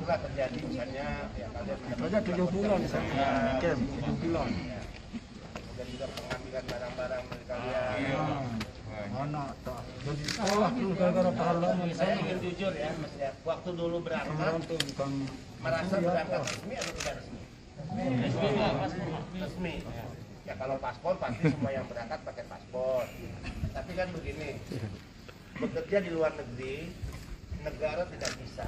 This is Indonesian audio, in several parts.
itulah terjadi misalnya ya kalian Saja 7 bulan misalnya, camp 7 bulan. Ya. Dan juga pengambilan barang-barang milik kalian. Anak tak. Jadi sekolah dulu gara-gara pahala Saya ingin jujur ya, Mas ya. Waktu dulu berangkat, bukan merasa berangkat resmi atau tidak resmi? Resmi. Ya kalau paspor pasti semua yang berangkat pakai paspor. Tapi kan begini, bekerja di luar negeri, negara tidak bisa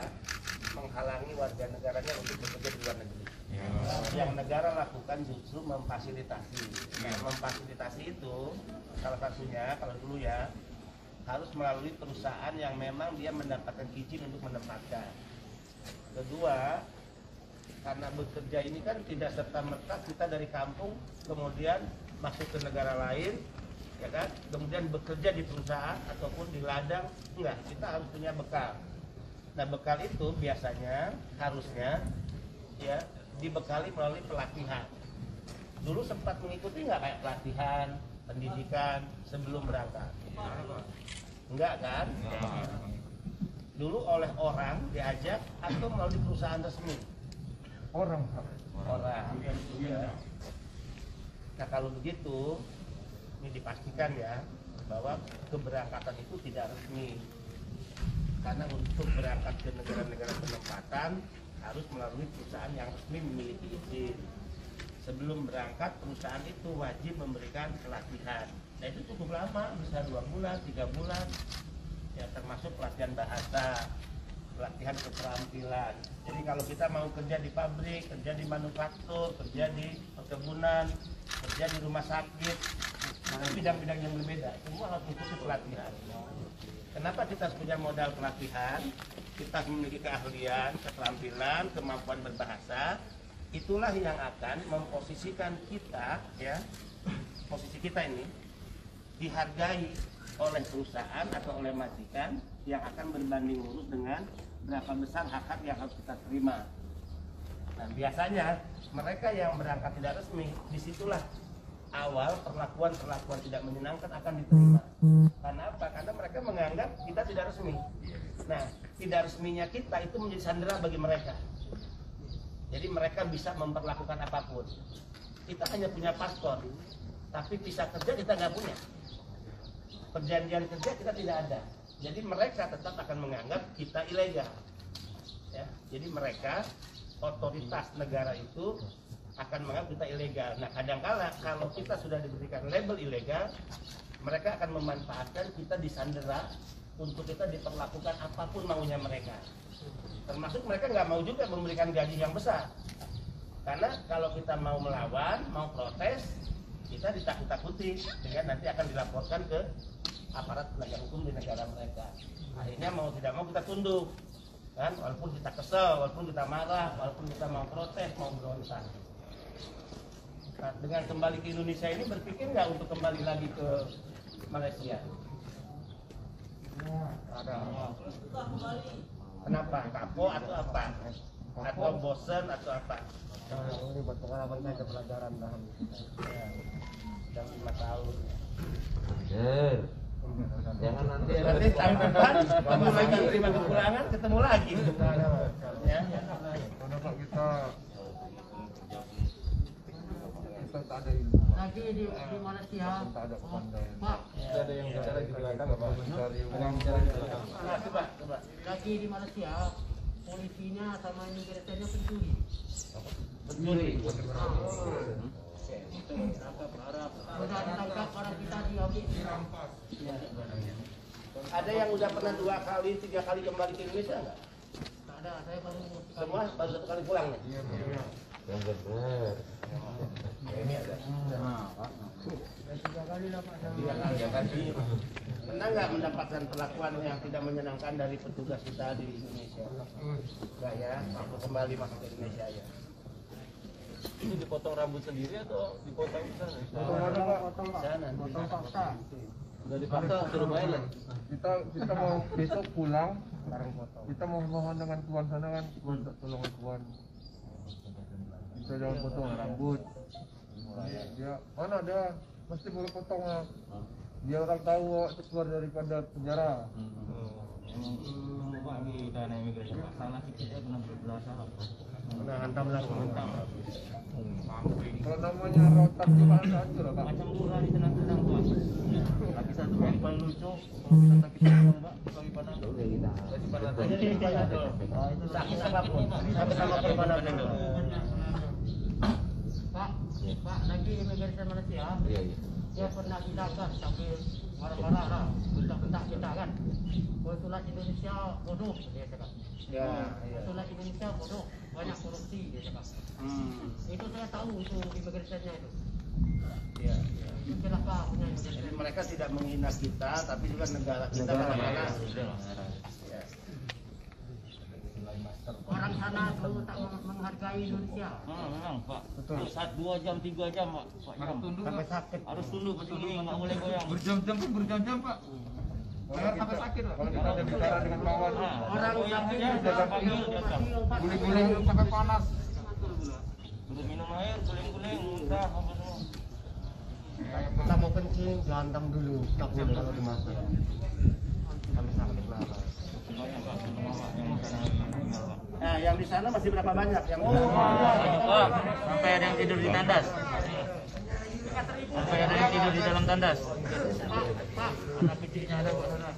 menghalangi warga negaranya untuk bekerja di luar negeri. Yang negara lakukan justru memfasilitasi. Nah, memfasilitasi itu salah satunya kalau dulu ya harus melalui perusahaan yang memang dia mendapatkan izin untuk menempatkan. Kedua, karena bekerja ini kan tidak serta-merta kita dari kampung kemudian masuk ke negara lain, ya kan? Kemudian bekerja di perusahaan ataupun di ladang, enggak, kita harus punya bekal. Nah, bekal itu biasanya harusnya ya dibekali melalui pelatihan. Dulu sempat mengikuti nggak kayak pelatihan, pendidikan sebelum berangkat? Enggak kan? Dulu oleh orang diajak atau melalui perusahaan resmi? orang. Ya. Nah kalau begitu, ini dipastikan ya bahwa keberangkatan itu tidak resmi. Karena untuk berangkat ke negara-negara penempatan harus melalui perusahaan yang resmi memiliki izin. Sebelum berangkat, perusahaan itu wajib memberikan pelatihan. Nah itu cukup lama, bisa 2 bulan, 3 bulan. Ya termasuk pelatihan bahasa, pelatihan keterampilan. Jadi kalau kita mau kerja di pabrik, kerja di manufaktur, kerja di perkebunan, kerja di rumah sakit, bidang-bidang yang berbeda, semua harus mengikuti pelatihan. Kenapa kita harus punya modal pelatihan? Kita memiliki keahlian, keterampilan, kemampuan berbahasa. Itulah yang akan memposisikan kita, ya, posisi kita ini dihargai oleh perusahaan atau oleh majikan yang akan berbanding lurus dengan berapa besar hak-hak yang harus kita terima. Nah, biasanya mereka yang berangkat tidak resmi, disitulah awal perlakuan tidak menyenangkan akan diterima. Karena apa? Karena mereka menganggap kita tidak resmi. Nah, tidak resminya kita itu menjadi sandera bagi mereka. Jadi mereka bisa memperlakukan apapun. Kita hanya punya paspor, tapi visa kerja kita nggak punya. Perjanjian kerja kita tidak ada. Jadi mereka tetap akan menganggap kita ilegal. Ya, jadi mereka, otoritas negara itu akan menganggap kita ilegal. Nah, kadangkala kalau kita sudah diberikan label ilegal, mereka akan memanfaatkan kita disandera untuk kita diperlakukan apapun maunya mereka. Termasuk mereka nggak mau juga memberikan gaji yang besar. Karena kalau kita mau melawan, mau protes, kita ditakut-takuti, sehingga nanti akan dilaporkan ke aparat penegak hukum di negara mereka. Akhirnya mau tidak mau kita tunduk, kan? Walaupun kita kesel, walaupun kita marah, walaupun kita mau protes, mau berontak. Nah, dengan kembali ke Indonesia ini berpikir nggak untuk kembali lagi ke Malaysia? Ada. Kenapa? Kapok atau apa? Atau bosan atau apa? Ini buat pengalaman saya pelajaran dalam Sudah 5 tahun. Jangan nanti tahun depan ketemu lagi terima kepulangan, ketemu lagi. Ya. kenapa kita tak ada ilmu, Lagi di Malaysia. tak ada pandai. Pak, ada yang bicara di belakang apa? Mencari Ada yang uang. bicara di belakang. Nah, coba. lagi di Malaysia, polisinya sama imigrasinya pencuri. Pencuri. Sudah ditangkap orang kita diambil. Ada yang udah pernah 2 kali, 3 kali kembali ke Indonesia nggak? Tak ada, saya baru Semua baru 1 kali pulang nih. Yang benar. Ini ada. 3 kali lah Pak. 3 kali. Pernah nggak mendapatkan perlakuan yang tidak menyenangkan dari petugas kita di Indonesia? Enggak ya, waktu kembali masuk ke Indonesia ya. Ini dipotong rambut sendiri atau dipotong di sana? Potong paksa. Udah dipaksa suruh bayar. Kita mau besok pulang, kita mau mohon dengan tuan sana kan, tuan tolong tuan. Kita jangan potong rambut. Dia mana ada, mesti boleh potong lah. Dia orang tahu waktu keluar daripada penjara. Pak di tanah imigrasi Pak, salah kita kena berbelasa. Nah, hantamlah sementara. Kalau namanya rotan gimana aja lah Pak. Macam dulu di tenang-tenang Pak. Tapi satu yang paling lucu, kalau kita sakit tangan Pak, kami pada kasih pada Sakit apapun, sama-sama perbanan dulu. Pak, lagi imigrasi Malaysia. Dia pernah bilakan sambil marah-marah lah, bentak-bentak kita kan. Konsulat Indonesia bodoh, dia cakap. Ya, Konsulat Indonesia bodoh, banyak korupsi, dia cakap. Itu saya tahu itu imigrasinya itu. ya. Itu celaka punya Jadi imigrasi. mereka tidak menghina kita, tapi juga negara kita mana-mana. Ya. Orang sana selalu tak menghargai Indonesia. Memang Pak. Betul. 2 jam 3 jam Pak. Sampai sakit. Harus tunduk berdiri, nggak boleh goyang. Berjam-jam Pak. Sampai sakit Pak. Kalau kita ada bicara dengan kawan, Orang sakit Jangan panggil, guling-guling sampai panas. Suruh minum air, guling-guling, muntah apa semua. Kita mau kencing, dihantam dulu. Tak boleh kalau dimasak. Sampai sakit lah. Banyak Pak, yang sana tinggal Pak. Nah, yang di sana masih berapa banyak? Yang Banyak Pak, sampai ada yang tidur di tandas. Sampai ada yang tidur di dalam tandas. Pak, anak kecilnya ada kok sana.